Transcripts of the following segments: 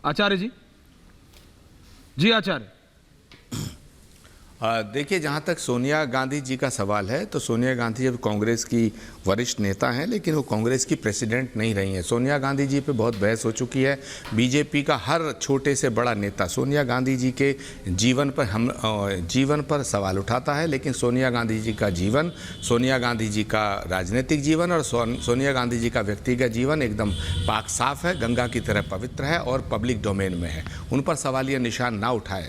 आचार्य जी। जी आचार्य। देखिए, जहाँ तक सोनिया गांधी जी का सवाल है तो सोनिया गांधी जब कांग्रेस की वरिष्ठ नेता हैं, लेकिन वो कांग्रेस की प्रेसिडेंट नहीं रही हैं। सोनिया गांधी जी पे बहुत बहस हो चुकी है। बीजेपी का हर छोटे से बड़ा नेता सोनिया गांधी जी के जीवन पर सवाल उठाता है, लेकिन सोनिया गांधी जी का जीवन, सोनिया गांधी जी का राजनीतिक जीवन और सोनिया गांधी जी का व्यक्तिगत जीवन एकदम पाक साफ है, गंगा की तरह पवित्र है और पब्लिक डोमेन में है। उन पर सवालिया निशान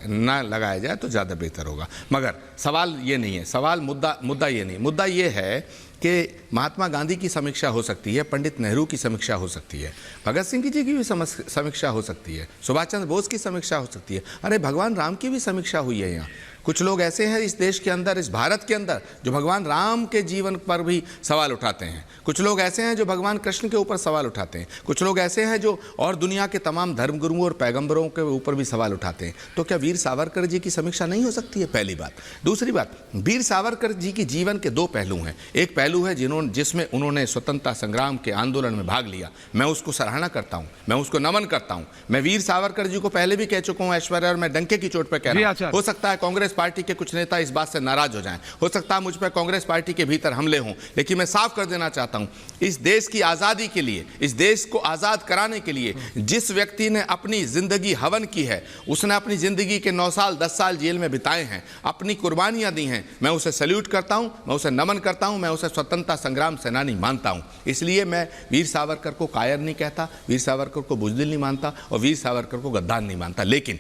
ना लगाया जाए तो ज़्यादा बेहतर होगा। मगर सवाल ये नहीं है, मुद्दा ये नहीं, मुद्दा ये है कि महात्मा गांधी की समीक्षा हो सकती है, पंडित नेहरू की समीक्षा हो सकती है, भगत सिंह जी की भी समीक्षा हो सकती है, सुभाष चंद्र बोस की समीक्षा हो सकती है, अरे भगवान राम की भी समीक्षा हुई है। यहाँ कुछ लोग ऐसे हैं इस देश के अंदर, इस भारत के अंदर, जो भगवान राम के जीवन पर भी सवाल उठाते हैं। कुछ लोग ऐसे हैं जो भगवान कृष्ण के ऊपर सवाल उठाते हैं। कुछ लोग ऐसे हैं जो और दुनिया के तमाम धर्मगुरुओं और पैगंबरों के ऊपर भी सवाल उठाते हैं। तो क्या वीर सावरकर जी की समीक्षा नहीं हो सकती है? पहली बात। दूसरी बात, वीर सावरकर जी की जीवन के दो पहलू हैं। एक पहलू है जिसमें उन्होंने स्वतंत्रता संग्राम के आंदोलन में भाग लिया। मैं उसको सराहना करता हूँ, मैं उसको नमन करता हूँ। मैं वीर सावरकर जी को पहले भी कह चुका हूँ ऐश्वर्या, और मैं डंके की चोट पर कह रहा हूँ। हो सकता है कांग्रेस पार्टी के कुछ नेता इस बात से नाराज हो जाएं, हो सकता है मुझ पर कांग्रेस पार्टी के भीतर हमले हों, लेकिन मैं साफ कर देना चाहता हूं, इस देश की आजादी के लिए, इस देश को आजाद कराने के लिए जिस व्यक्ति ने अपनी जिंदगी हवन की है, उसने अपनी जिंदगी के 9 साल 10 साल जेल में बिताए हैं, अपनी कुर्बानियां दी हैं, मैं उसे सैल्यूट करता हूं, मैं उसे नमन करता हूं, मैं उसे स्वतंत्रता संग्राम सेनानी मानता हूं। इसलिए मैं वीर सावरकर को कायर नहीं कहता, वीर सावरकर को बुज़दिल नहीं मानता और वीर सावरकर को गद्दार नहीं मानता। लेकिन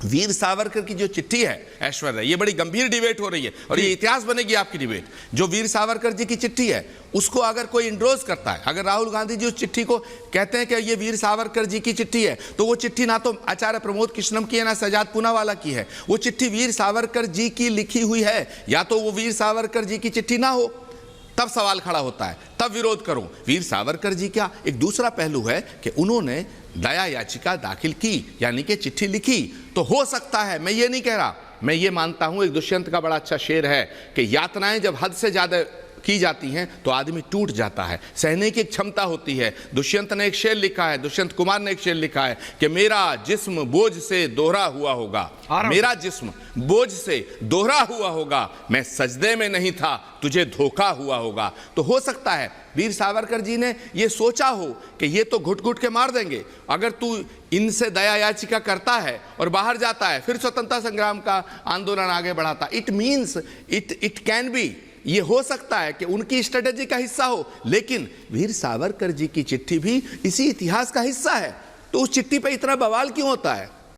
वीर सावरकर की जो चिट्ठी है ऐश्वर्या, ये बड़ी गंभीर डिबेट हो रही है और ये इतिहास बनेगी आपकी डिबेट। जो वीर सावरकर जी की चिट्ठी है उसको अगर कोई इंडोर्स करता है, अगर राहुल गांधी जी उस चिट्ठी को कहते हैं कि ये वीर सावरकर जी की चिट्ठी है, तो वो चिट्ठी ना तो आचार्य प्रमोद कृष्णम की है ना सजाद पूनावाला की है, वो चिट्ठी वीर सावरकर जी की लिखी हुई है। या तो वो वीर सावरकर जी की चिट्ठी ना हो, तब सवाल खड़ा होता है, तब विरोध करो। वीर सावरकर जी का एक दूसरा पहलू है कि उन्होंने दया याचिका दाखिल की, यानी कि चिट्ठी लिखी। तो हो सकता है, मैं ये नहीं कह रहा, मैं ये मानता हूं, एक दुष्यंत का बड़ा अच्छा शेर है कि यातनाएं जब हद से ज्यादा की जाती हैं तो आदमी टूट जाता है, सहने की क्षमता होती है। दुष्यंत ने एक शेर लिखा है, दुष्यंत कुमार ने एक शेर लिखा है कि मेरा जिस्म बोझ से दोहरा हुआ होगा, मेरा जिस्म बोझ से दोहरा हुआ होगा, मैं सजदे में नहीं था, तुझे धोखा हुआ होगा। तो हो सकता है वीर सावरकर जी ने ये सोचा हो कि ये तो घुट घुट के मार देंगे, अगर तू इनसे दया याचिका करता है और बाहर जाता है, फिर स्वतंत्रता संग्राम का आंदोलन आगे बढ़ाता। It means it can be, ये हो सकता है कि उनकी स्ट्रेटेजी का हिस्सा हो। लेकिन वीर सावरकर जी की चिट्ठी भी इसी इतिहास का हिस्सा है, तो उस चिट्ठी पे इतना बवाल क्यों होता है?